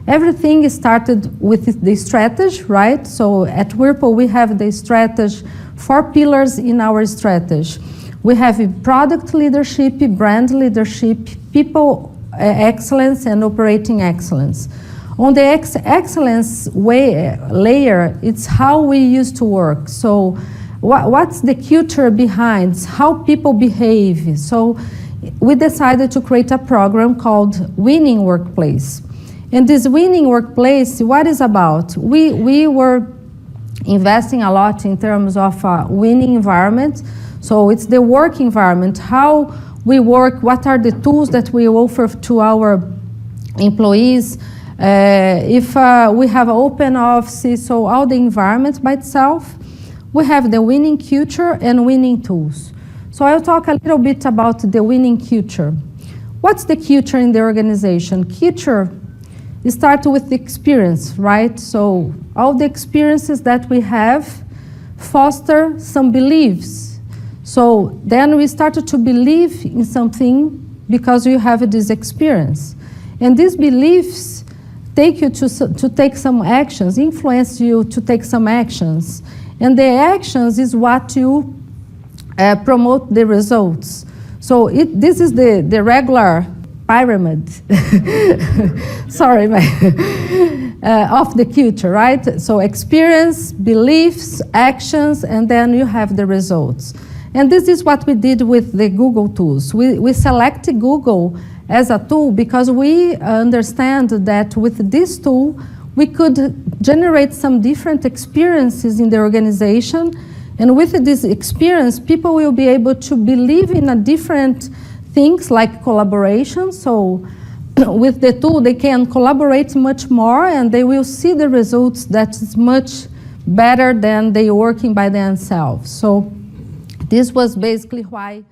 Everything started with the strategy, right? So at Whirpool, we have the strategy, 4 pillars in our strategy. We have product leadership, brand leadership, people excellence, and operating excellence. On the excellence layer, it's how we used to work. So what's the culture behind, how people behave. So we decided to create a program called Winning Workplace. And this Winning Workplace, what is about? We were investing a lot in terms of a winning environment. So it's the work environment, how we work, what are the tools that we offer to our employees. If we have open office, so all the environment by itself. We have the winning culture and winning tools. So I'll talk a little bit about the winning culture. What's the culture in the organization? Culture starts with the experience, right? So all the experiences that we have foster some beliefs. So then we started to believe in something because you have this experience. And these beliefs take you to take some actions, influence you to take some actions. And the actions is what you promote the results. So this is the regular pyramid, sorry, of the culture, right? So experience, beliefs, actions, and then you have the results. And this is what we did with the Google tools. We selected Google as a tool because we understand that with this tool, we could generate some different experiences in the organization. And with this experience, people will be able to believe in a different things like collaboration. So with the tool, they can collaborate much more and they will see the results that is much better than they working by themselves. So this was basically why